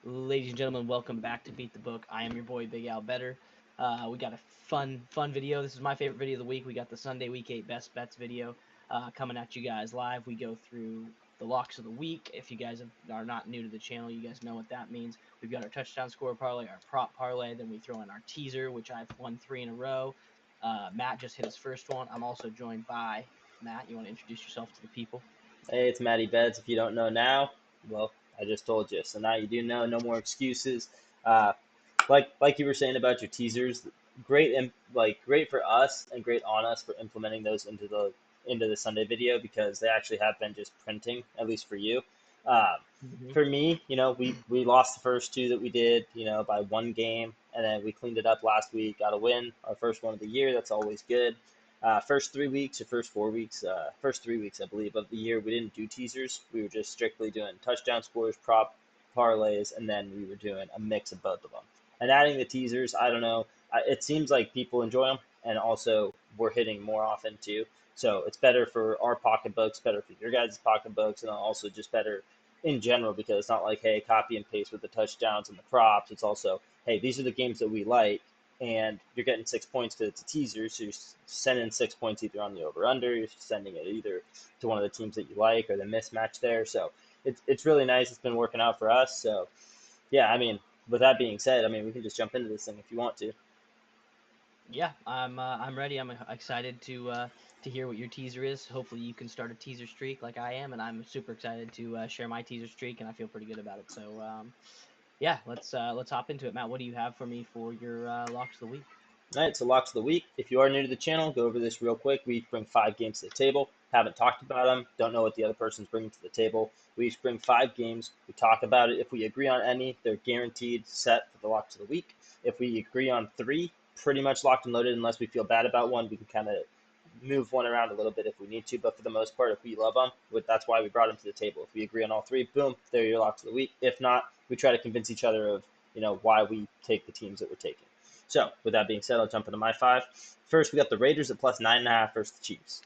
Ladies and gentlemen, welcome back to Beat the Book. I am your boy BigAL Bettor. We got a fun video. This is my favorite video of the week. We got the Sunday Week 8 Best Bets video coming at you guys live. We go through the locks of the week. If you guys are not new to the channel, you guys know what that means. We've got our touchdown score parlay, our prop parlay, then we throw in our teaser, which I've won 3 in a row. Matt just hit his first one. I'm also joined by Matt. You want to introduce yourself to the people? Hey, it's MattyBets. If you don't know now, well, I just told you. So now you do know. No more excuses. Uh, like you were saying about your teasers, great for us and great on us for implementing those into the Sunday video because they actually have been just printing, at least for you. Uh, Mm-hmm. for me, we lost the first two that we did, by one game, and then we cleaned it up last week, got a win, our first one of the year. That's always good. First 3 weeks or first 4 weeks, first 3 weeks, I believe, of the year, we didn't do teasers. We were just strictly doing touchdown scores, prop parlays, and then we were doing a mix of both of them. And adding the teasers, I don't know. It seems like people enjoy them, and also we're hitting more often too. So it's better for our pocketbooks, better for your guys' pocketbooks, and also just better in general because it's not like, hey, copy and paste with the touchdowns and the props. It's also, hey, these are the games that we like, and you're getting 6 points because it's a teaser. So you're sending 6 points either on the over under, you're sending it either to one of the teams that you like or the mismatch there. So it's really nice. It's been working out for us. So yeah, I mean, with that being said, I mean, we can just jump into this thing if you want to. Yeah, I'm ready. I'm excited to hear what your teaser is. Hopefully, you can start a teaser streak like I am, and I'm super excited to share my teaser streak, and I feel pretty good about it. So, yeah, let's hop into it. Matt, what do you have for me for your locks of the week? All right, so locks of the week. If you are new to the channel, go over this real quick. We each bring 5 games to the table. Haven't talked about them. Don't know what the other person's bringing to the table. We each bring 5 games. We talk about it. If we agree on any, they're guaranteed set for the locks of the week. If we agree on three, pretty much locked and loaded. Unless we feel bad about one, we can kind of move one around a little bit if we need to. But for the most part, if we love them, that's why we brought them to the table. If we agree on all three, boom, they're your locks of the week. If not, we try to convince each other of why we take the teams that we're taking. So, with that being said, I'll jump into my five. First, we got the Raiders at plus 9.5 versus the Chiefs.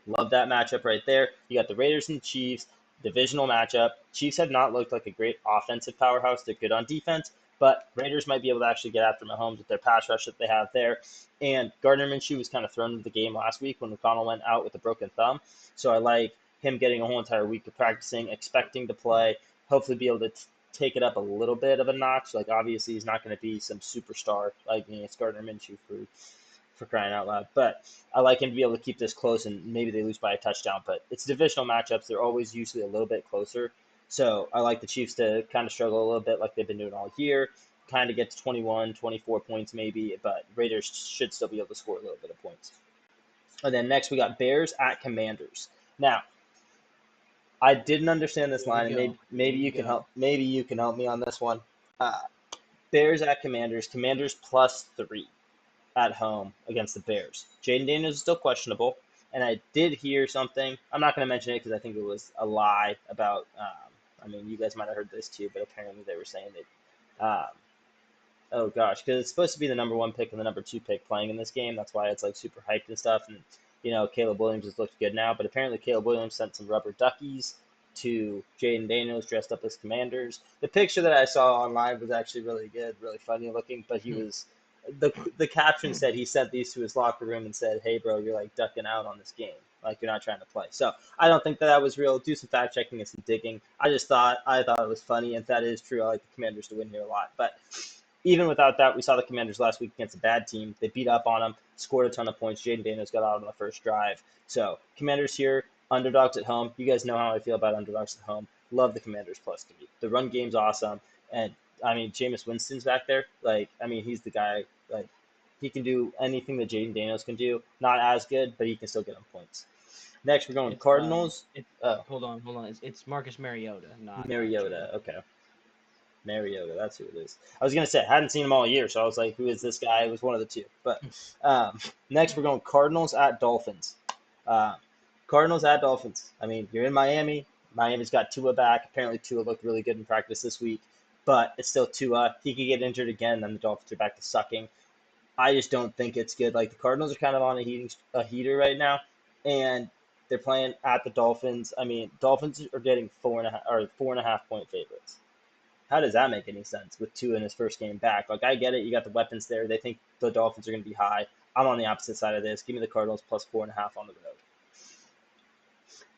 Love that matchup right there. You got the Raiders and the Chiefs, divisional matchup. Chiefs have not looked like a great offensive powerhouse. They're good on defense, but Raiders might be able to actually get after Mahomes with their pass rush that they have there. And Gardner Minshew was kind of thrown into the game last week when McConnell went out with a broken thumb. So I like him getting a whole entire week of practicing, expecting to play, hopefully be able to take it up a little bit of a notch. Like obviously he's not going to be some superstar like it's Gardner Minshew for crying out loud. But I like him to be able to keep this close, and maybe they lose by a touchdown. But it's divisional matchups; they're always usually a little bit closer. So I like the Chiefs to kind of struggle a little bit, like they've been doing all year. Kind of get to 21, 24 points maybe, but Raiders should still be able to score a little bit of points. And then next we got Bears at Commanders. Now I didn't understand this Here we line, and go. maybe Here we you can go. help. Maybe you can help me on this one. Uh, Bears at Commanders. Commanders plus 3 at home against the Bears. Jaden Daniels is still questionable, and I did hear something. I'm not going to mention it because I think it was a lie about. I mean, you guys might have heard this too, but apparently they were saying that. Oh gosh, because it's supposed to be the number one pick and the number two pick playing in this game. That's why it's like super hyped and stuff. And Caleb Williams has looked good now, but apparently Caleb Williams sent some rubber duckies to Jaden Daniels dressed up as Commanders. The picture that I saw online was actually really good, really funny looking. But he was the caption said he sent these to his locker room and said, "Hey, bro, you're like ducking out on this game, like you're not trying to play." So I don't think that was real. Do some fact checking and some digging. I thought it was funny, and if that is true, I like the Commanders to win here a lot. But even without that, we saw the Commanders last week against a bad team. They beat up on them, scored a ton of points. Jaden Daniels got out on the first drive. So Commanders here, underdogs at home. You guys know how I feel about underdogs at home. Love the Commanders plus 3. The run game's awesome, and I mean Jameis Winston's back there. Like I mean he's the guy. Like he can do anything that Jaden Daniels can do. Not as good, but he can still get them points. Next, we're going It's Cardinals. it's Oh, hold on. It's Marcus Mariota, not Jaden Mariota. Daniels. Okay. Mariota, that's who it is. I was gonna say I hadn't seen him all year, so I was like, "Who is this guy?" It was one of the two. But next, we're going Cardinals at Dolphins. Uh, Cardinals at Dolphins. I mean, you're in Miami. Miami's got Tua back. Apparently, Tua looked really good in practice this week, but it's still Tua. He could get injured again, then the Dolphins are back to sucking. I just don't think it's good. Like the Cardinals are kind of on a heater right now, and they're playing at the Dolphins. I mean, Dolphins are getting 4.5 or 4.5 point favorites. how does that make any sense with Tua in his first game back? Like, I get it. You got the weapons there. They think the Dolphins are going to be high. I'm on the opposite side of this. Give me the Cardinals plus 4.5 on the road.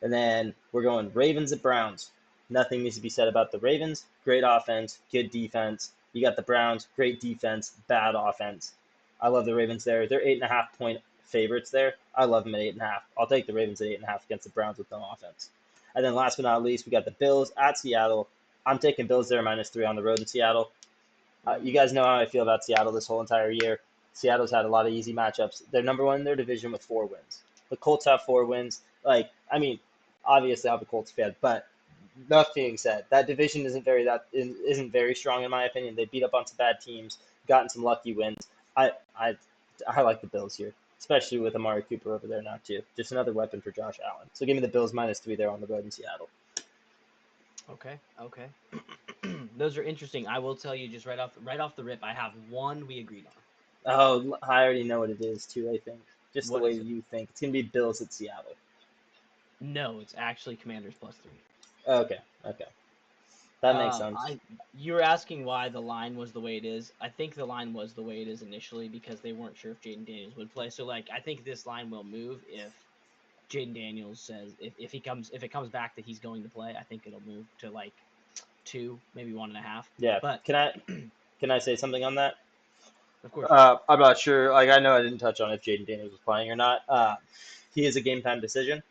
And then we're going Ravens at Browns. Nothing needs to be said about the Ravens. Great offense, good defense. You got the Browns, great defense, bad offense. I love the Ravens there. They're 8.5 point favorites there. I love them at 8.5. I'll take the Ravens at 8.5 against the Browns with no offense. And then last but not least, we got the Bills at Seattle. I'm taking Bills there -3 on the road in Seattle. You guys know how I feel about Seattle this whole entire year. Seattle's had a lot of easy matchups. They're number one in their division with 4 wins. The Colts have 4 wins. Like, I mean, obviously I'm a Colts fan, but that being said, that division isn't very strong in my opinion. They beat up on some bad teams, gotten some lucky wins. I I I like the Bills here, especially with Amari Cooper over there now too. Just another weapon for Josh Allen. So give me the Bills -3 there on the road in Seattle. Okay. Those are interesting. I will tell you just right off the rip, I have one we agreed on. Oh, I already know what it is too. I think just the What way is it? you think, it's gonna be Bills at Seattle. No, it's actually Commanders +3. Okay, okay, that makes sense. I You were asking why the line was the way it is. I think the line was the way it is initially because they weren't sure if Jaden Daniels would play. So like I think this line will move if Jaden Daniels says if it comes back that he's going to play. I think it'll move to like 2, maybe 1.5. Yeah, But can I say something on that? of course, I'm not sure. Like, I know I didn't touch on if Jaden Daniels was playing or not. He is a game time decision,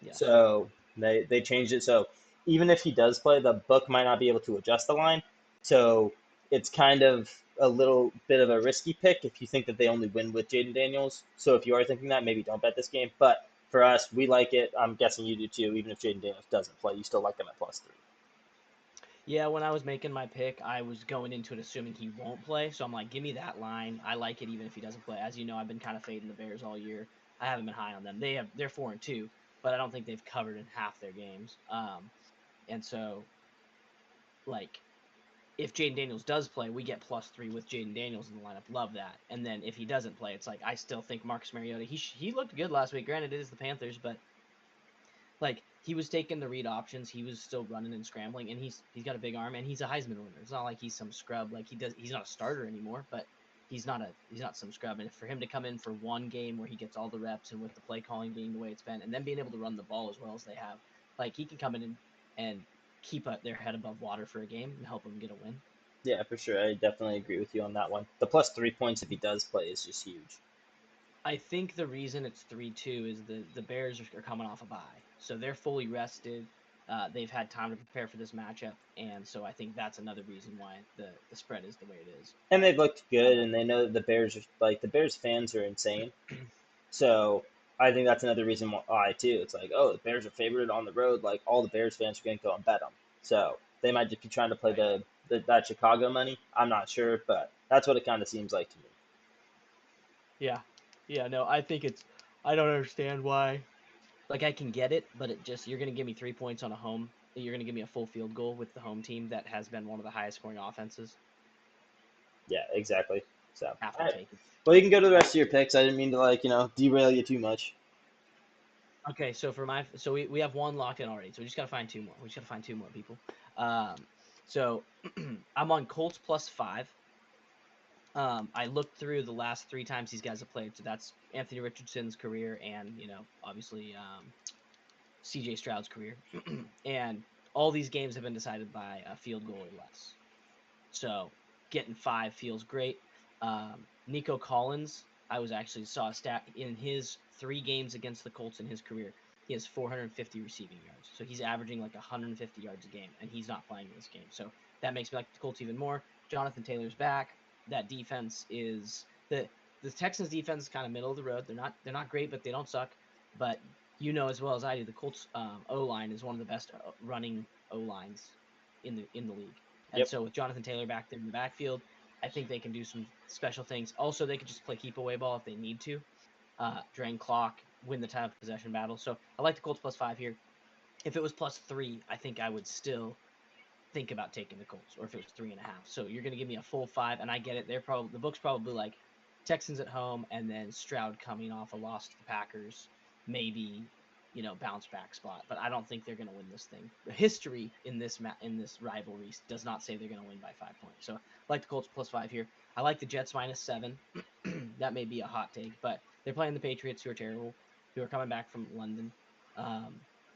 yes, so they changed it. So even if he does play, the book might not be able to adjust the line. So it's kind of a little bit of a risky pick if you think that they only win with Jaden Daniels. So if you are thinking that, maybe don't bet this game. But for us, we like it. I'm guessing you do too. Even if Jaden Daniels doesn't play, you still like him at +3. yeah. When I was making my pick, I was going into it assuming he won't play. So I'm like, give me that line. I like it even if he doesn't play. As you know, I've been kind of fading the Bears all year. I haven't been high on them. They're 4-2, but I don't think they've covered in half their games. And so like if Jaden Daniels does play, we get +3 with Jaden Daniels in the lineup. Love that. And then if he doesn't play, it's like I still think Marcus Mariota. He looked good last week. Granted, it is the Panthers, but like he was taking the read options. He was still running and scrambling, and he's got a big arm, and he's a Heisman winner. It's not like he's some scrub. Like he's not a starter anymore, but he's not some scrub. And for him to come in for one game where he gets all the reps and with the play calling being the way it's been, and then being able to run the ball as well as they have, like he can come in and keep their head above water for a game and help them get a win. Yeah, for sure. I definitely agree with you on that one. The +3 points if he does play is just huge. I think the reason it's 3-2 is the Bears are coming off a bye, so they're fully rested. They've had time to prepare for this matchup, and so I think that's another reason why the spread is the way it is. And they've looked good, Um, and they know that the Bears are like the Bears fans are insane. So I think that's another reason why too. It's like, oh, the Bears are favored on the road. Like all the Bears fans are going to go and bet them. So they might just be trying to play right. that Chicago money. I'm not sure, but that's what it kind of seems like to me. Yeah. Yeah. No, I think it's. I don't understand why. Like I can get it, but it just you're gonna give me 3 points on a home. You're gonna give me a full field goal with the home team that has been one of the highest scoring offenses. Yeah, exactly. So Have all to right. take it. Well, you can go to the rest of your picks. I didn't mean to derail you too much. Okay, so we have one locked in already. So we just gotta find 2 more. We just gotta find 2 more people. Um, so I'm on Colts +5. I looked through the last 3 times these guys have played. So that's Anthony Richardson's career and obviously C.J. Stroud's career, and all these games have been decided by a field goal or less. So getting 5 feels great. Nico Collins, I was actually saw a stat in his 3 games against the Colts in his career. He has 450 receiving yards. So he's averaging like 150 yards a game, and he's not playing in this game. So that makes me like the Colts even more. Jonathan Taylor's back. That defense is the Texans defense is kind of middle of the road. They're not great, but they don't suck. But you know as well as I do, the Colts O line is one of the best running O lines in the league. And Yep. so with Jonathan Taylor back there in the backfield, I think they can do some special things. Also, they could just play keep away ball if they need to, drain clock, win the time of possession battle. So I like the Colts +5 here. If it was +3, I think I would still think about taking the Colts, or if it was 3.5. So you're gonna give me a full 5, and I get it. The book's probably like Texans at home, and then Stroud coming off a loss to the Packers, maybe bounce back spot. But I don't think they're going to win this thing. The history in this rivalry does not say they're going to win by 5 points. So I like the Colts +5 here. I like the Jets -7. That may be a hot take, but they're playing the Patriots, who are terrible, who are coming back from London.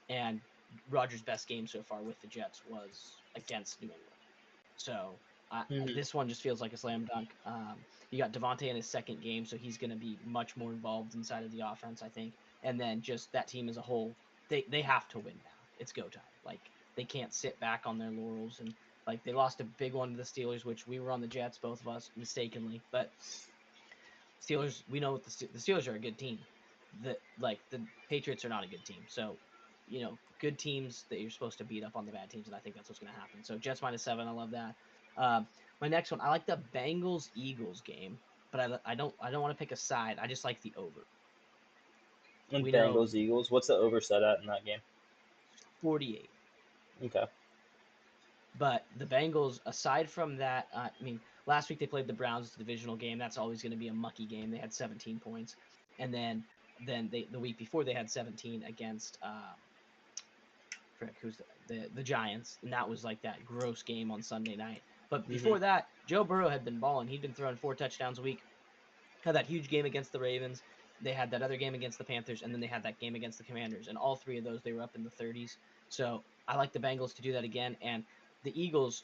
And Rodgers' best game so far with the Jets was against New England. So this one just feels like a slam dunk. You got Devontae in his second game, so he's going to be much more involved inside of the offense, I think. And then just that team as a whole, they have to win now. It's go time. Like, they can't sit back on their laurels. And, like, they lost a big one to the Steelers, which we were on the Jets, both of us, mistakenly. But Steelers, we know the Steelers are a good team. The Patriots are not a good team. So, good teams that you're supposed to beat up on the bad teams, and I think that's what's going to happen. So Jets -7, I love that. My next one, I like the Bengals-Eagles game, but I don't want to pick a side. I just like the over. And Bengals-Eagles, what's the over set at in that game? 48. Okay. But the Bengals, aside from that, last week they played the Browns, divisional game. That's always going to be a mucky game. They had 17 points, and then the week before they had 17 against who's the Giants, and that was like that gross game on Sunday night. But before that, Joe Burrow had been balling. He'd been throwing 4 touchdowns a week. Had that huge game against the Ravens. They had that other game against the Panthers, and then they had that game against the Commanders. And all 3 of those, they were up in the 30s. So I like the Bengals to do that again. And the Eagles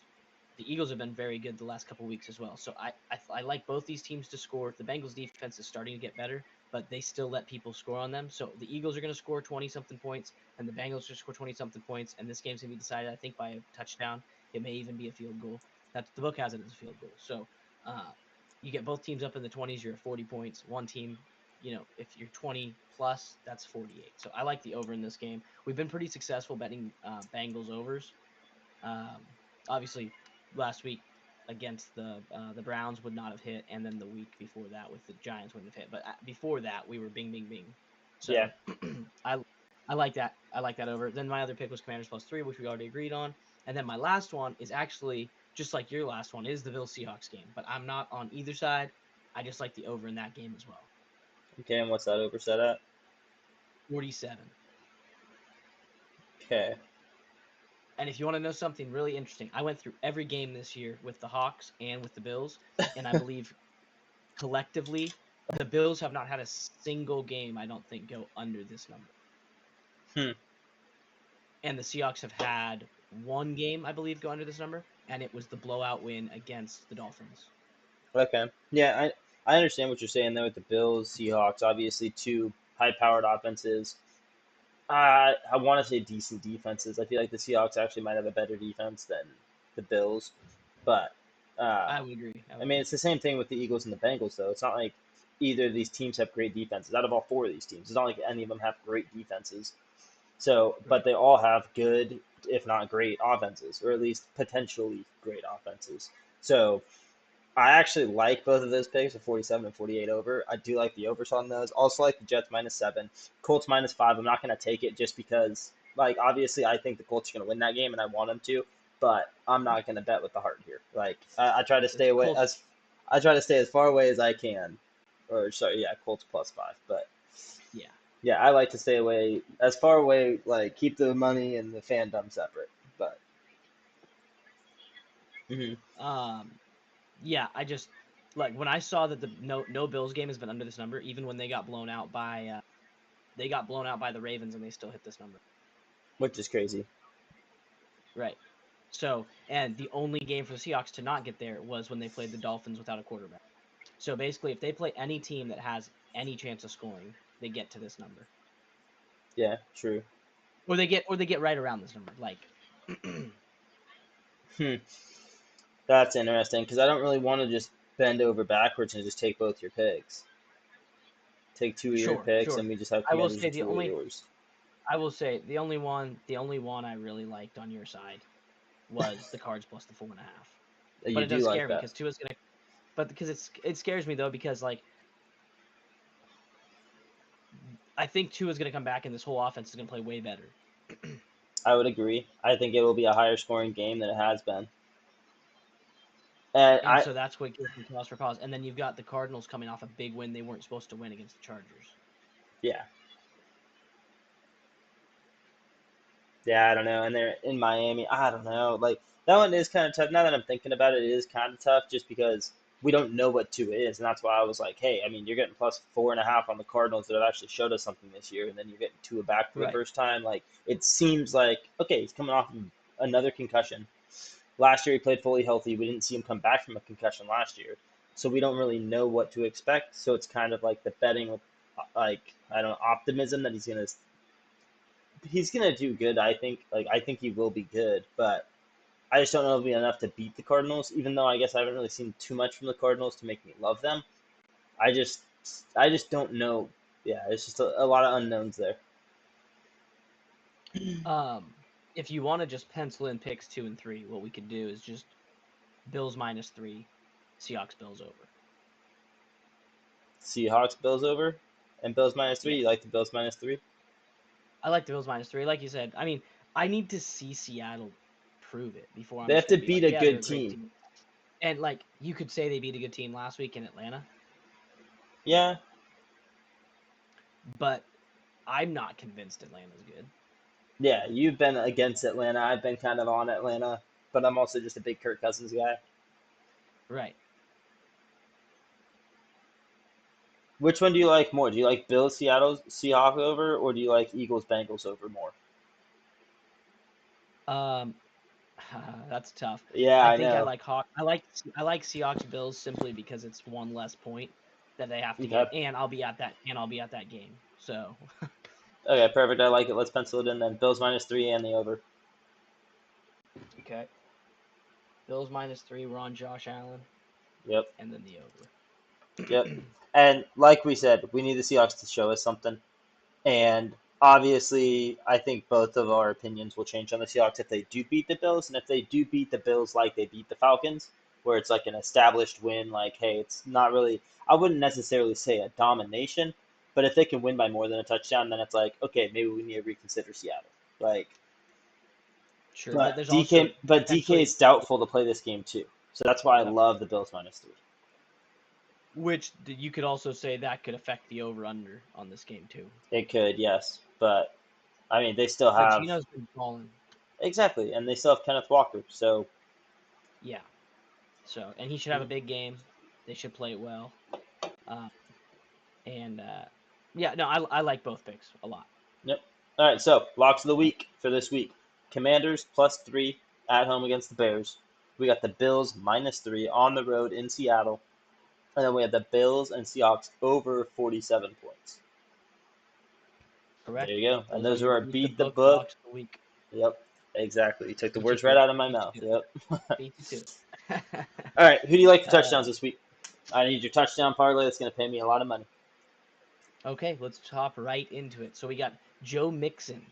have been very good the last couple weeks as well. So I like both these teams to score. The Bengals defense is starting to get better, but they still let people score on them. So the Eagles are going to score 20-something points, and the Bengals are going to score 20-something points. And this game's going to be decided, I think, by a touchdown. It may even be a field goal. The book has it as a field goal. So you get both teams up in the 20s, you're at 40 points. One team, if you're 20 plus, that's 48. So I like the over in this game. We've been pretty successful betting Bengals overs. Obviously, last week against the Browns would not have hit, and then the week before that with the Giants wouldn't have hit. But before that, we were bing, bing, bing. So yeah. I like that. I like that over. Then my other pick was Commanders +3, which we already agreed on. And then my last one is actually, just like your last one, is the Bills-Seahawks game. But I'm not on either side. I just like the over in that game as well. Okay, and what's that over set at? 47. Okay. And if you want to know something really interesting, I went through every game this year with the Hawks and with the Bills, and I believe collectively the Bills have not had a single game, I don't think, go under this number. And the Seahawks have had one game, I believe, go under this number, and it was the blowout win against the Dolphins. Okay. Yeah, I understand what you're saying there with the Bills, Seahawks, obviously 2 high-powered offenses. I want to say decent defenses. I feel like the Seahawks actually might have a better defense than the Bills, but I would agree. It's the same thing with the Eagles and the Bengals, though. It's not like either of these teams have great defenses. Out of all 4 of these teams, it's not like any of them have great defenses. So, but they all have good, if not great, offenses, or at least potentially great offenses. So, I actually like both of those picks, the 47 and 48 over. I do like the overs on those. Also like the Jets -7, Colts -5. I'm not going to take it just because, like, obviously I think the Colts are going to win that game and I want them to, but I'm not going to bet with the heart here. Like, I try to stay away as far away as I can. Colts +5, but yeah, I like to stay away as far away. Like, keep the money and the fandom separate. But yeah, I just when I saw that the no Bills game has been under this number, even when they got blown out by the Ravens and they still hit this number, which is crazy. Right. So, and the only game for the Seahawks to not get there was when they played the Dolphins without a quarterback. So basically, if they play any team that has any chance of scoring, they get to this number. Yeah, true. Or they get right around this number. Like, That's interesting because I don't really want to just bend over backwards and just take both your picks. Take 2 of your picks and we just have Commanders and 2 of yours. I will say the only one I really liked on your side was the Cards +4.5. But it does scare me because Tua's gonna. But because it scares me though because like I think Tua's gonna come back and this whole offense is gonna play way better. I would agree. I think it will be a higher scoring game than it has been. And so that's what gives me cause for pause. And then you've got the Cardinals coming off a big win they weren't supposed to win against the Chargers. Yeah. Yeah, I don't know. And they're in Miami. I don't know. Like that one is kind of tough. Now that I'm thinking about it, it is kind of tough just because we don't know what two is, and that's why I was like, hey, I mean, you're getting plus 4.5 on the Cardinals that have actually showed us something this year, and then you're getting Tua back for the Right. first time. Like it seems like okay, he's coming off of another concussion. Last year he played fully healthy. We didn't see him come back from a concussion last year, so we don't really know what to expect. So it's kind of like the betting with like I don't know optimism that he's gonna do good. I think I think he will be good, but I just don't know if it'll be enough to beat the Cardinals. Even though I guess I haven't really seen too much from the Cardinals to make me love them. I just I just don't know. Yeah, it's just a lot of unknowns there. If you want to just pencil in picks 2 and 3, what we could do is just Bills -3, Seahawks Bills over. Seahawks Bills over and Bills -3. Yeah, You like the Bills -3? I like the Bills -3. Like you said, I mean, I need to see Seattle prove it before I'm They have just to gonna be beat like, a yeah, they're good a great team. team. And like you could say they beat a good team last week in Atlanta, Yeah, but I'm not convinced Atlanta's good. yeah. You've been against Atlanta. I've been kind of on Atlanta, but I'm also just a big Kirk Cousins guy. Right. Which one do you like more? Do you like Bills Seattle Seahawks over, or do you like Eagles Bengals over more? Um, that's tough. Yeah, I I think I know. like I like Seahawks Bills simply because it's one less point that they have to Okay. get, and I'll be at that game. So Okay, perfect. I like it. Let's pencil it in then. Bills -3 and the over. okay, Bills -3. We're on Josh Allen, Yep. and then the over. Yep. And like we said, we need the Seahawks to show us something. And obviously, I think both of our opinions will change on the Seahawks if they do beat the Bills, and if they do beat the Bills like they beat the Falcons, where it's like an established win. Like, hey, it's not really. I wouldn't necessarily say a domination, but if they can win by more than a touchdown, then it's like, okay, maybe we need to reconsider Seattle. Like, Sure, but but there's also DK potentially is doubtful to play this game too, so that's why I yep. love the Bills -3. Which you could also say that could affect the over under on this game too. It could, yes, but I mean they still But have Gino's been balling. exactly, and they still have Kenneth Walker. So Yeah. So and he should have a big game. They should play it well. Um, and yeah, no, I like both picks a lot. yep. All right, so locks of the week for this week: Commanders +3 at home against the Bears. We got the Bills -3 on the road in Seattle, and then we have the Bills and Seahawks over 47 points. There Correct. you go. And Those are those are your our beat the beat the book book. locks of the week. Yep, exactly. You took the Beat you words right to out of my beat mouth. you Yep. to beat you to. All right, who do you like for uh, touchdowns this week? I need your touchdown parlay. That's going to pay me a lot of money. okay, let's hop right into it. So we got Joe Mixon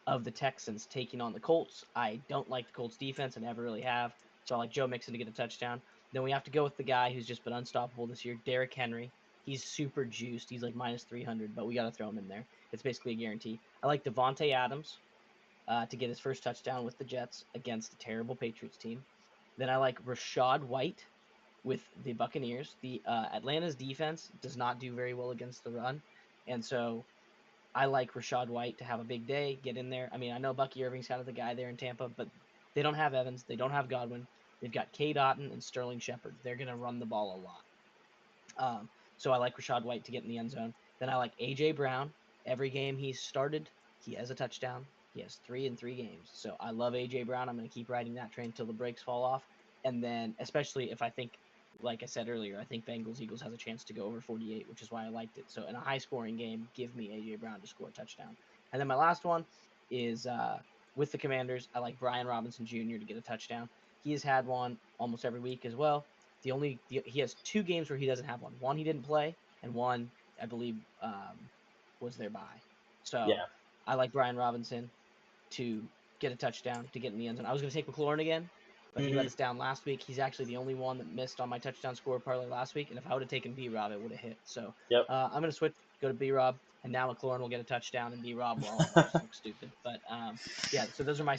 of the Texans taking on the Colts. I don't like the Colts defense. I never really have. So I like Joe Mixon to get a touchdown. Then we have to go with the guy who's just been unstoppable this year, Derrick Henry. He's super juiced. He's like -300, but we got to throw him in there. It's basically a guarantee. I like Devontae Adams to get his first touchdown with the Jets against a terrible Patriots team. Then I like Rashad White with the Buccaneers. The Atlanta's defense does not do very well against the run, and so I like Rashad White to have a big day, get in there. I mean, I know Bucky Irving's kind of the guy there in Tampa, but they don't have Evans, they don't have Godwin. They've got K. Dotton and Sterling Shepard. They're going to run the ball a lot. So I like Rashad White to get in the end zone. Then I like AJ Brown. Every game he's started, he has a touchdown. He has 3 in 3 games. So I love AJ Brown. I'm going to keep riding that train until the brakes fall off. And then, especially if I think, like I said earlier, I think Bengals Eagles has a chance to go over 48, which is why I liked it. So in a high scoring game, give me AJ Brown to score a touchdown. And then my last one is with the Commanders. I like Brian Robinson Jr. to get a touchdown. He has had one almost every week as well. He has 2 games where he doesn't have one. One he didn't play, and one I believe was their bye. So Yeah. I like Brian Robinson to get a touchdown to get in the end zone. I was going to take McLaurin again, but he let Hmm. us down last week. He's actually the only one that missed on my touchdown score parlay last week, and if I would have taken B-Rob, it would have hit. So Yep. I'm going to switch, go to B-Rob, and now McLaurin will get a touchdown, and B-Rob will just look stupid. But yeah, so those are my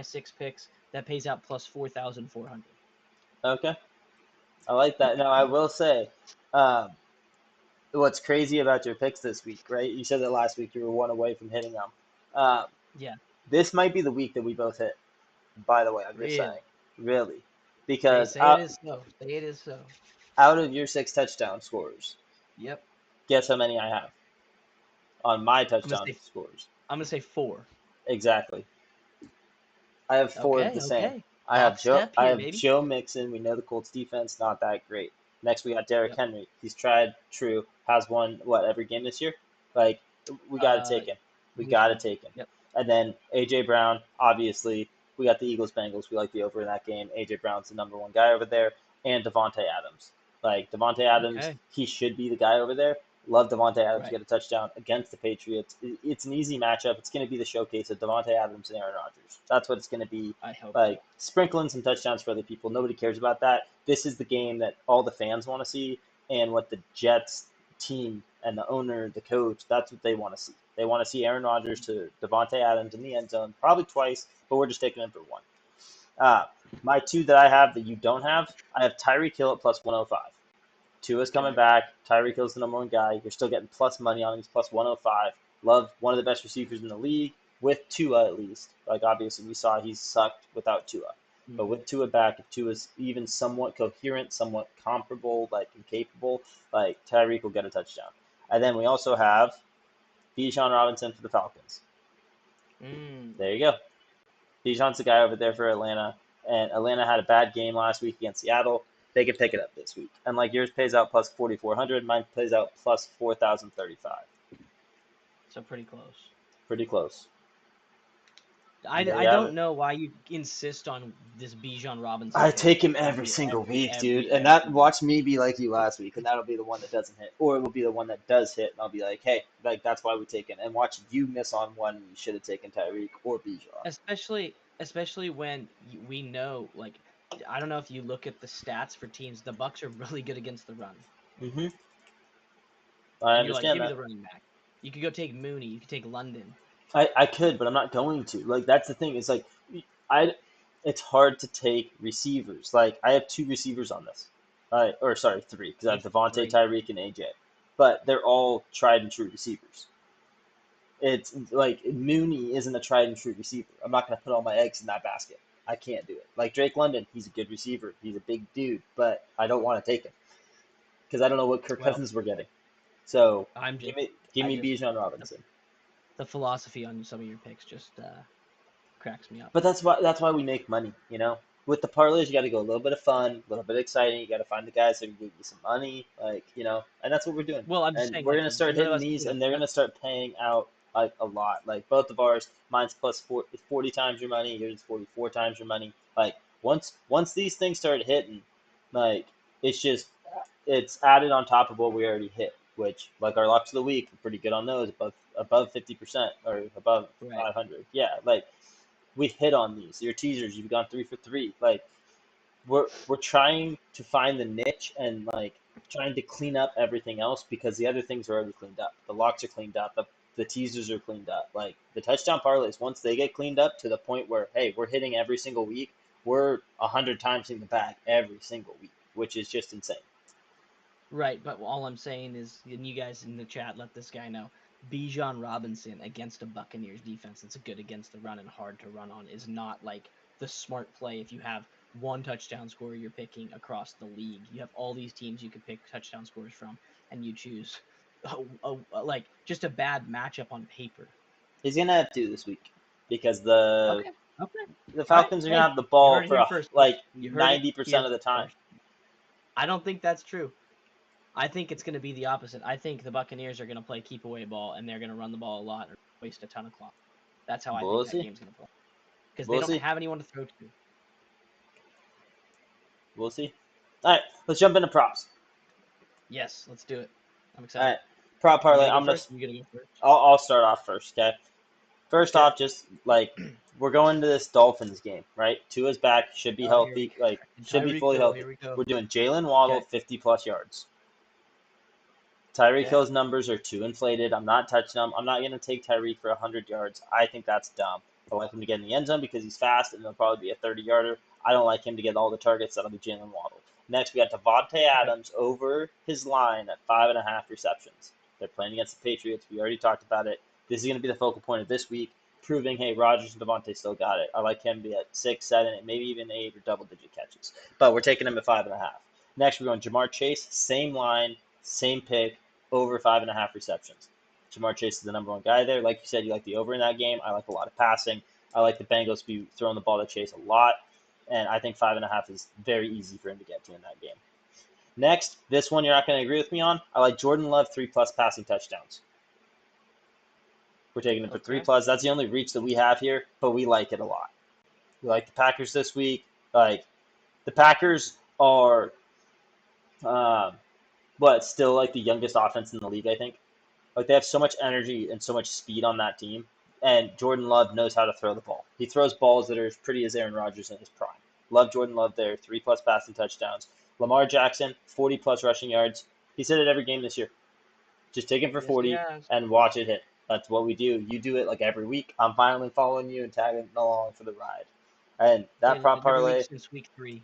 6 picks. That pays out plus 4,400. Okay. I like that. Now I will say, um, what's crazy about your picks this week, right? You said that last week you were one away from hitting them. Um, Yeah. This might be the week that we both hit. By the way, I'm just saying, Really? really, Say because say it is so. Say it is so. out of your 6 touchdown scores, Yep. guess how many I have on my I'm gonna touchdown say scores? I'm gonna say 4. Exactly. I have 4 of Okay, the same. okay. I have Joe. Lockstep I here, have baby. Joe Mixon. We know the Colts defense not that great. Next we got Derrick Yep. Henry. He's tried, true, has won what every game this year. Like we got to Uh, take him. We believe got to so. take him. Yep. And then AJ Brown. Obviously, we got the Eagles Bengals. We like the over in that game. AJ Brown's the #1 guy over there, and Devontae Adams. Like Devontae Adams, Okay. he should be the guy over there. Love Devontae Adams to Right. get a touchdown against the Patriots. It's an easy matchup. It's going to be the showcase of Devontae Adams and Aaron Rodgers. That's what it's going to be. I hope so. Like sprinkling some touchdowns for other people. Nobody cares about that. This is the game that all the fans want to see, and what the Jets team and the owner, the coach, that's what they want to see. They want to see Aaron Rodgers to Devontae Adams in the end zone, probably twice, but we're just taking him for one. Uh, my 2 that I have that you don't have, I have Tyreek Hill at plus 105. Tua's coming Okay. back. Tyreek Hill's the #1 guy. You're still getting plus money on him. He's plus 105. Love one of the best receivers in the league with Tua at least. Like obviously we saw he's sucked without Tua, but Hmm. with Tua back, if Tua's even somewhat coherent, somewhat comparable, like and capable, like Tyreek will get a touchdown. And then we also have Bijan Robinson for the Falcons. Mm. There you go. Bijan's the guy over there for Atlanta, and Atlanta had a bad game last week against Seattle. They could pick it up this week. And like yours pays out plus 4,400, mine pays out plus 4,035. So pretty close. Pretty close. There I you have don't it. know why you insist on this Bijan Robinson I pick take him every every single every week, dude. every And every that week. watch me be like you last week, and that'll be the one that doesn't hit. Or it will be the one that does hit, and I'll be like, hey, like that's why we take him. And watch you miss on one, you should have taken Tyreek or Bijan. Especially when we know, like, I don't know if you look at the stats for teams, the Bucks are really good against the run. Mm-hmm. I And you're like, understand give me that. the running back. You could go take Mooney, you could take London. I could, but I'm not going to. Like that's the thing. It's like I it's hard to take receivers. Like I have 2 receivers on this. Or sorry, 3 because I have It's Devontae, 3. Tyreek, and AJ. But they're all tried and true receivers. It's like Mooney isn't a tried and true receiver. I'm not going to put all my eggs in that basket. I can't do it. Like Drake London, he's a good receiver. He's a big dude, but I don't want to take him because I don't know what Kirk Well, Cousins we're getting. So I'm give just me give I me just Bijan the, Robinson. the philosophy on some of your picks just cracks me up. But that's why we make money, you know. With the parlays, you got to go a little bit of fun, a little bit exciting. You got to find the guys that can give you some money, like you know, and that's what we're doing. Well, I'm just And saying, we're like, gonna start none of hitting us, these, and they're gonna start paying out like a lot. Like both of ours, mine's plus 40 times your money, yours is 44 times your money. Like once these things start hitting, like it's just it's added on top of what we already hit. Which like our locks of the week, we're pretty good on those, above 50% or above right. 500. Yeah, like we hit on these. Your teasers, you've gone 3 for 3. Like we're trying to find the niche and like trying to clean up everything else because the other things are already cleaned up. The locks are cleaned up. The teasers are cleaned up. Like the touchdown parlays, once they get cleaned up to the point where hey, we're hitting every single week, we're 100 times in the bag every single week, which is just insane. Right, but all I'm saying is, and you guys in the chat, let this guy know, Bijan Robinson against a Buccaneers defense that's good against the run and hard to run on is not like the smart play if you have one touchdown scorer you're picking across the league. You have all these teams you could pick touchdown scores from, and you choose like just a bad matchup on paper. He's gonna have to this week because the Okay, okay, the all right. Falcons are gonna Hey, have the you ball heard it for here first, like folks. You heard it 90% here of the time. first. I don't think that's true. I think it's going to be the opposite. I think the Buccaneers are going to play keep away ball and they're going to run the ball a lot or waste a ton of clock. That's how I think We'll that see. game's going to play because they We'll don't see. have anyone to throw to. We'll see. All right, let's jump into props. Yes, let's do it. I'm All excited. right, prop You parlay. gonna go I'm gonna. first? You gonna go first? I'll start off first. Okay. First Okay. off, just like we're going to this Dolphins game, right? Tua's back, should be Oh, here we healthy, go. like And should be Tyreek fully Hill. healthy. Here we go. We're doing Jalen Waddle Okay. 50+ yards. Tyreek Okay. Hill's numbers are too inflated. I'm not touching them. I'm not going to take Tyreek for 100 yards. I think that's dumb. I like him to get in the end zone because he's fast and it'll probably be a 30-yarder. I don't like him to get all the targets. That'll be Jalen Waddle. Next, we got Devontae Okay. Adams over his line at 5.5 receptions. They're playing against the Patriots. We already talked about it. This is going to be the focal point of this week. proving, hey, Rodgers and Devontae still got it. I like him to be at 6, 7, and maybe even 8 or double-digit catches. But we're taking him at 5.5. Next, we're going Jamar Chase, same line, same pick, over 5.5 receptions. Jamar Chase is the number one guy there. Like you said, you like the over in that game. I like a lot of passing. I like the Bengals to be throwing the ball to Chase a lot. And I think 5.5 is very easy for him to get to in that game. Next, this one you're not going to agree with me on. I like Jordan Love 3+ passing touchdowns. We're taking it for 3+. That's the only reach that we have here, but we like it a lot. We like the Packers this week. Like, the Packers are, still like the youngest offense in the league, I think. Like, they have so much energy and so much speed on that team, and Jordan Love knows how to throw the ball. He throws balls that are as pretty as Aaron Rodgers in his prime. Love Jordan Love there, 3+ passing touchdowns. Lamar Jackson, 40+ rushing yards. He's hit it every game this year. Just take him for 40 and watch it hit. That's what we do. You do it like every week. I'm finally following you and tagging along for the ride. And that prop parlay since week 3.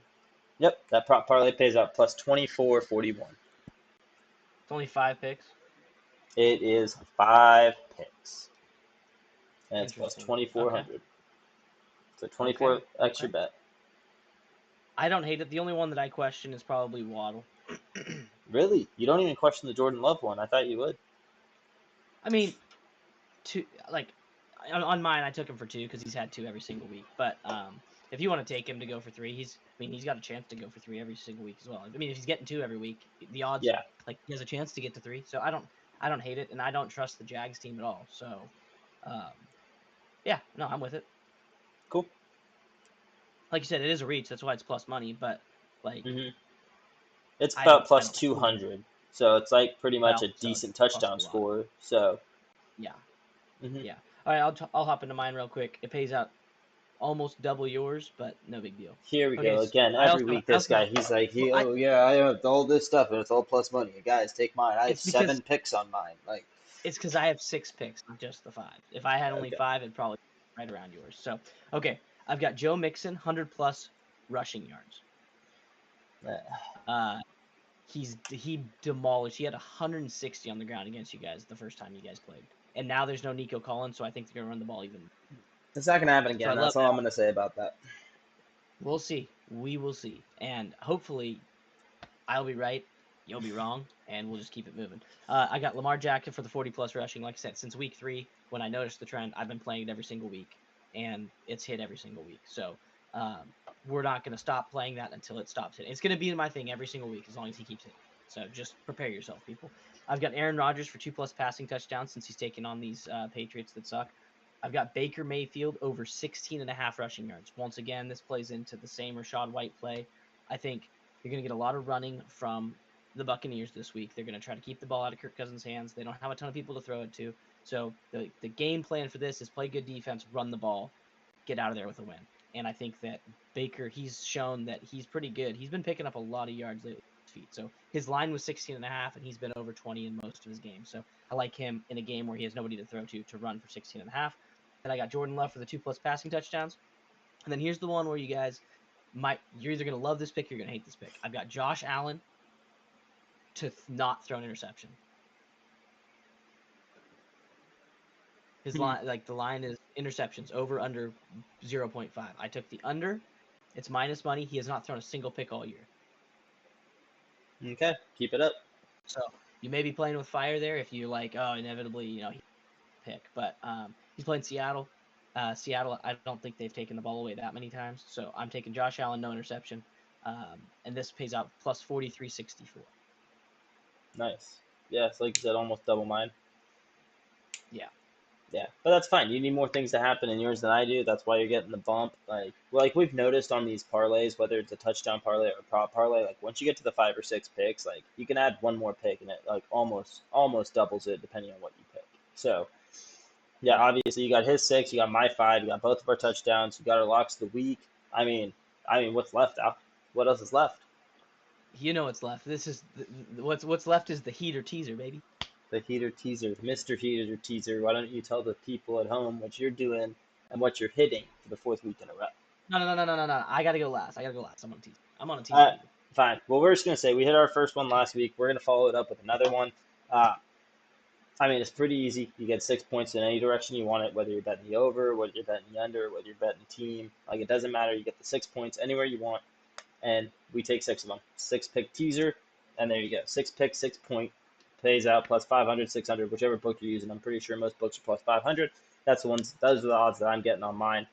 Yep, that prop parlay pays out plus 24.41. It's only 5 picks. It is 5 picks. And it's plus 2,400. Okay. So 24 extra bet. I don't hate it. The only one that I question is probably Waddle. Really? You don't even question the Jordan Love one? I thought you would. I mean, on mine, I took him for 2 because he's had 2 every single week. But if you want to take him to go for 3, he's got a chance to go for 3 every single week as well. I mean, if he's getting 2 every week, the odds, he has a chance to get to 3. So I don't hate it, and I don't trust the Jags team at all. So, I'm with it. Cool. Like you said, it is a reach. That's why it's plus money. But it's about plus 200. So it's like pretty much a decent touchdown score. So yeah. Yeah. All right, I'll hop into mine real quick. It pays out almost double yours, but no big deal. Here we go again. Every week, this guy, he's like, I have all this stuff, and it's all plus money. Guys, take mine. I have 7 picks on mine. Like, it's because I have 6 picks, not just the 5. If I had only 5, it'd probably be right around yours. So, I've got Joe Mixon, 100+ rushing yards. He demolished. He had 160 on the ground against you guys the first time you guys played. And now there's no Nico Collins, so I think they're going to run the ball even. It's not going to happen again. So that's all I'm going to say about that. We'll see. We will see. And hopefully I'll be right, you'll be wrong, and we'll just keep it moving. I got Lamar Jackson for the 40+ rushing. Like I said, since week 3, when I noticed the trend, I've been playing it every single week, and it's hit every single week. So we're not going to stop playing that until it stops hitting. It's going to be my thing every single week as long as he keeps hitting. So just prepare yourself, people. I've got Aaron Rodgers for 2+ passing touchdowns since he's taking on these Patriots that suck. I've got Baker Mayfield over 16.5 rushing yards. Once again, this plays into the same Rachaad White play. I think you're going to get a lot of running from the Buccaneers this week. They're going to try to keep the ball out of Kirk Cousins' hands. They don't have a ton of people to throw it to. So the game plan for this is play good defense, run the ball, get out of there with a win. And I think that Baker, he's shown that he's pretty good. He's been picking up a lot of yards lately. Feet. So his line was 16.5, and he's been over 20 in most of his games. So I like him in a game where he has nobody to throw to run for 16.5. Then I got Jordan Love for the 2+ passing touchdowns. And then here's the one where you guys you're either going to love this pick or you're going to hate this pick. I've got Josh Allen to not throw an interception. His line, the line is interceptions, over, under 0.5. I took the under. It's minus money. He has not thrown a single pick all year. Okay, keep it up. So you may be playing with fire there if you inevitably, he pick. But he's playing Seattle. Seattle, I don't think they've taken the ball away that many times. So I'm taking Josh Allen, no interception. And this pays out plus 43.64. Nice. Yeah, it's like you said, almost double mine. Yeah. Yeah, but that's fine. You need more things to happen in yours than I do. That's why you're getting the bump. Like we've noticed on these parlays, whether it's a touchdown parlay or a prop parlay, like once you get to the 5 or 6 picks, like you can add one more pick and it like almost doubles it depending on what you pick. So yeah, obviously you got his 6, you got my 5, you got both of our touchdowns, you got our locks of the week. I mean, what's left, Al? What else is left? You know what's left. This is what's left is the heater teaser, baby. The heater teaser, Mr. Heater teaser. Why don't you tell the people at home what you're doing and what you're hitting for the 4th week in a row? No. I gotta go last. I'm on a teaser. Fine. Well, we're just gonna say we hit our first one last week. We're gonna follow it up with another one. I mean, it's pretty easy. You get 6 points in any direction you want it, whether you're betting the over, whether you're betting the under, whether you're betting team. Like, it doesn't matter. You get the 6 points anywhere you want, and we take 6 of them. 6 pick teaser, and there you go. 6 pick, 6 point, pays out plus 500, 600, whichever book you're using. I'm pretty sure most books are plus 500. That's the ones. Those are the odds that I'm getting on mine.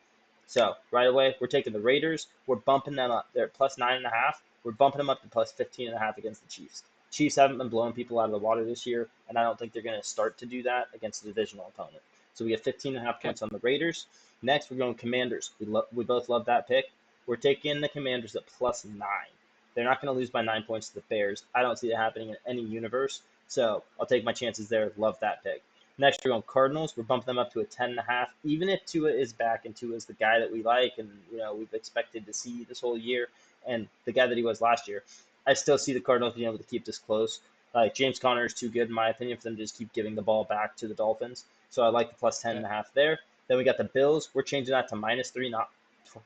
So right away, we're taking the Raiders. We're bumping them up. They're at plus 9.5. We're bumping them up to plus 15.5 against the Chiefs. Chiefs haven't been blowing people out of the water this year, and I don't think they're going to start to do that against a divisional opponent. So we have 15.5 Okay. points on the Raiders. Next, we're going Commanders. We both love that pick. We're taking the Commanders at plus 9. They're not going to lose by 9 points to the Bears. I don't see that happening in any universe. So I'll take my chances there. Love that pick. Next, we're going Cardinals. We're bumping them up to a 10.5. Even if Tua is back and Tua is the guy that we like and we've expected to see this whole year, and the guy that he was last year, I still see the Cardinals being able to keep this close. Like James Conner is too good in my opinion for them to just keep giving the ball back to the Dolphins. So I like the plus 10.5 there. Then we got the Bills. We're changing that to -3,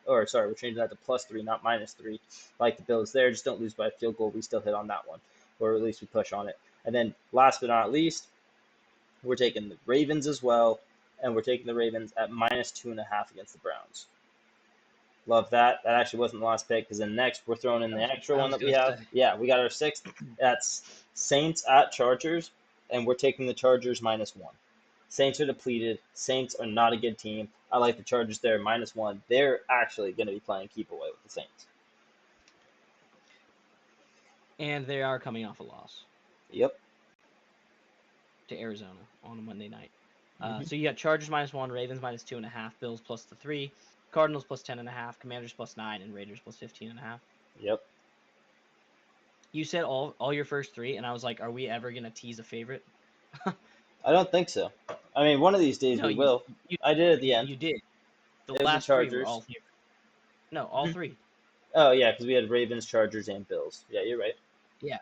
we're changing that to +3, not -3. Like the Bills there, just don't lose by a field goal. We still hit on that one, or at least we push on it. And then last but not least, we're taking the Ravens as well, and we're taking the Ravens at -2.5 against the Browns. Love that. That actually wasn't the last pick because then next we're throwing in the extra one that we have. Yeah, we got our sixth. That's Saints at Chargers, and we're taking the Chargers -1. Saints are depleted. Saints are not a good team. I like the Chargers there -1. They're actually going to be playing keep away with the Saints. And they are coming off a loss. Yep. To Arizona on a Monday night. So you got Chargers -1, Ravens -2.5, Bills plus the 3, Cardinals plus 10.5, Commanders plus 9, and Raiders plus 15.5. Yep. You said all your first 3, and I was like, are we ever gonna tease a favorite? I don't think so. I mean, one of these days we will. I did at the end. You did. The It was last the 3 Chargers. were all favorites. No, all 3. Oh yeah, because we had Ravens, Chargers, and Bills. Yeah, you're right. Yeah.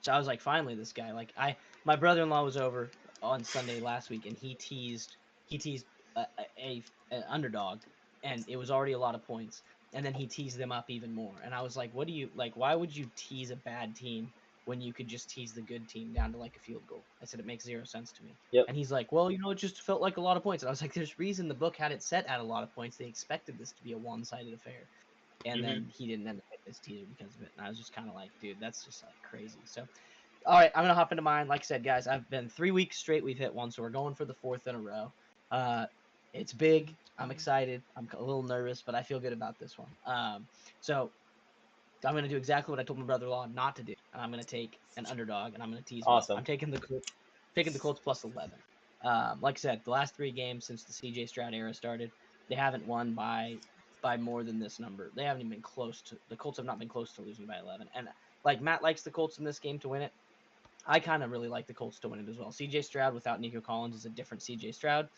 So I was like, finally, this guy. Like my brother-in-law was over on Sunday last week, and he teased an underdog, and it was already a lot of points. And then he teased them up even more. And I was like, what do you like? Why would you tease a bad team when you could just tease the good team down to like a field goal? I said it makes 0 sense to me. Yep. And he's like, well, it just felt like a lot of points. And I was like, there's reason the book had it set at a lot of points. They expected this to be a one-sided affair. And then he didn't end up with this teaser because of it. And I was just kind of like, dude, that's just like crazy. So, all right, I'm going to hop into mine. Like I said, guys, I've been 3 weeks straight. We've hit one, so we're going for the 4th in a row. It's big. I'm excited. I'm a little nervous, but I feel good about this one. So I'm going to do exactly what I told my brother-in-law not to do. And I'm going to take an underdog, and I'm going to tease Awesome. I'm taking the Colts plus 11. Like I said, the last 3 games since the CJ Stroud era started, they haven't won by more than this number. They haven't even been close to – the Colts have not been close to losing by 11. And, like, Matt likes the Colts in this game to win it. I kind of really like the Colts to win it as well. CJ Stroud without Nico Collins is a different CJ Stroud.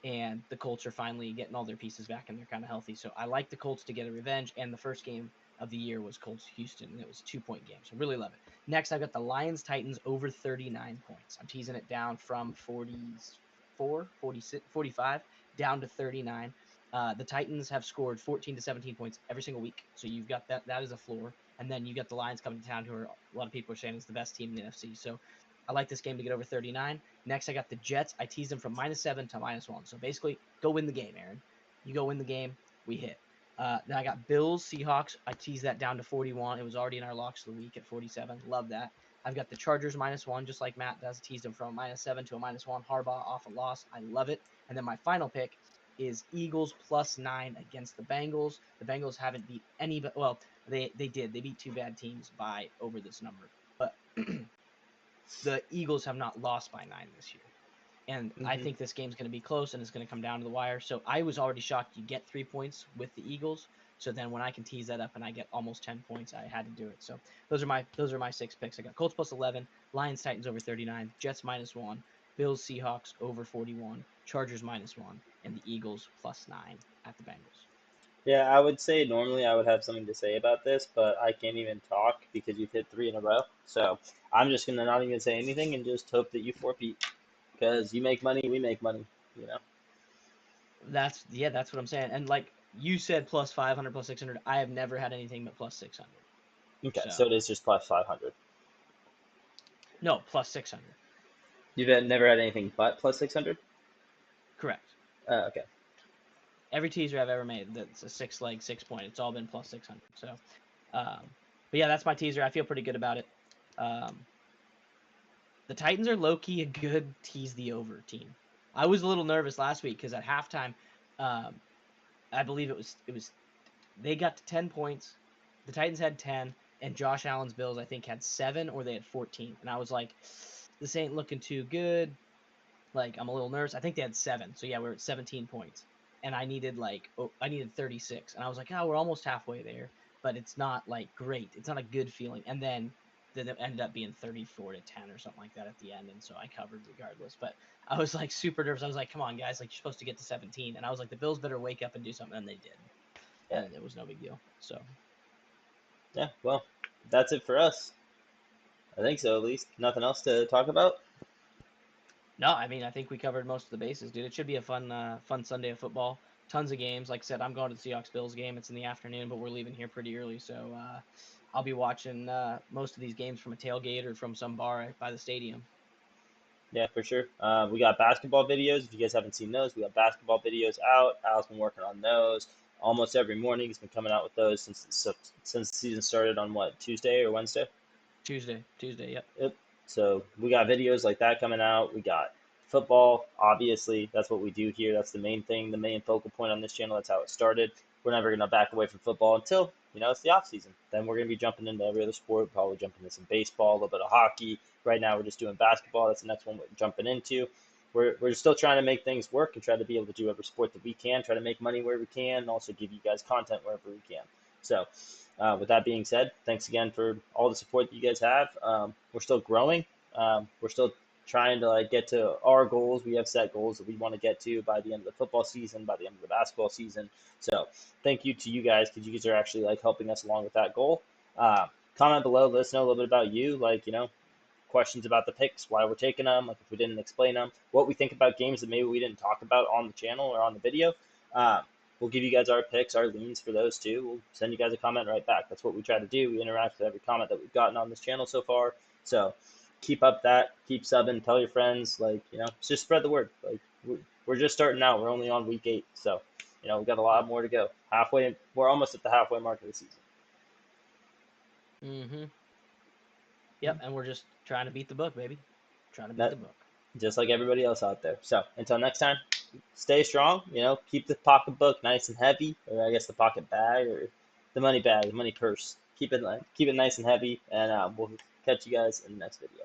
And the Colts are finally getting all their pieces back, and they're kind of healthy. So I like the Colts to get a revenge. And the first game of the year was Colts-Houston, and it was a 2-point game. So really love it. Next, I've got the Lions-Titans over 39 points. I'm teasing it down from 44, 46, 45 down to 39. The Titans have scored 14 to 17 points every single week. So you've got that. That is a floor. And then you got the Lions coming to town, who are a lot of people are saying is the best team in the NFC. So I like this game to get over 39. Next, I got the Jets. I teased them from -7 to -1. So basically, go win the game, Aaron. You go win the game, we hit. Then I got Bills, Seahawks. I teased that down to 41. It was already in our locks of the week at 47. Love that. I've got the Chargers -1, just like Matt does. Teased them from -7 to a -1. Harbaugh off a loss. I love it. And then my final pick is Eagles +9 against the Bengals. The Bengals haven't beat any, but well, they did. They beat 2 bad teams by over this number, but the Eagles have not lost by 9 this year. And I think this game's going to be close, and it's going to come down to the wire. So I was already shocked you get 3 points with the Eagles. So then when I can tease that up and I get almost 10 points, I had to do it. So those are my 6 picks. I got Colts +11, Lions Titans over 39, Jets -1, Bills Seahawks over 41, Chargers -1, and the Eagles +9 at the Bengals. Yeah, I would say normally I would have something to say about this, but I can't even talk because you've hit 3 in a row. So I'm just gonna not even say anything and just hope that you four-peat. Because you make money, we make money, That's what I'm saying. And like you said, +500, +600. I have never had anything but +600. Okay, so it is just +500. No, +600. You've never had anything but plus 600? Correct. Okay. Every teaser I've ever made that's a 6-leg, 6-point, it's all been plus 600. So, but yeah, that's my teaser. I feel pretty good about it. The Titans are low-key a good tease the over team. I was a little nervous last week because at halftime, I believe it was they got to 10 points. The Titans had 10, and Josh Allen's Bills I think had 7 or they had 14. And I was like, this ain't looking too good. Like, I'm a little nervous. I think they had 7. So yeah, we're at 17 points. And I needed 36. And I was like, oh, we're almost halfway there. But it's not like great. It's not a good feeling. And then it ended up being 34 to 10 or something like that at the end. And so I covered regardless. But I was like super nervous. I was like, come on, guys, like you're supposed to get to 17. And I was like, the Bills better wake up and do something. And they did. Yeah. And it was no big deal. So Yeah, well, that's it for us. I think so, at least. Nothing else to talk about? no, I mean I think we covered most of the bases, dude. It should be a fun Sunday of football. Tons of games. Like I said, I'm going to the Seahawks Bills game. It's in the afternoon, but we're leaving here pretty early, so I'll be watching most of these games from a tailgate or from some bar by the stadium. Yeah, for sure. We got basketball videos. If you guys haven't seen those, we got basketball videos out. Al's been working on those almost every morning. He's been coming out with those since the season started on what, Tuesday or Wednesday? Tuesday, yep. Yep. So we got videos like that coming out. We got football, obviously. That's what we do here. That's the main thing, the main focal point on this channel. That's how it started. We're never going to back away from football until, it's the off season. Then we're going to be jumping into every other sport, probably jumping into some baseball, a little bit of hockey. Right now, we're just doing basketball. That's the next one we're jumping into. We're still trying to make things work and try to be able to do every sport that we can, try to make money where we can, and also give you guys content wherever we can. So, with that being said, thanks again for all the support that you guys have. We're still growing. We're still trying to get to our goals. We have set goals that we want to get to by the end of the football season, by the end of the basketball season. So thank you to you guys because you guys are actually helping us along with that goal. Comment below. Let us know a little bit about you. Questions about the picks, why we're taking them, if we didn't explain them, what we think about games that maybe we didn't talk about on the channel or on the video. We'll give you guys our picks, our leans for those too. We'll send you guys a comment right back. That's what we try to do. We interact with every comment that we've gotten on this channel so far. So keep up that, keep subbing, tell your friends, just spread the word. We're just starting out. We're only on week 8. So, we've got a lot more to go. We're almost at the halfway mark of the season. Mm-hmm. Yep, and we're just trying to beat the book, baby. Trying to beat the book. Just like everybody else out there. So until next time, stay strong. Keep the pocketbook nice and heavy, or I guess the pocket bag, or the money bag, the money purse. Keep it nice and heavy, and we'll catch you guys in the next video.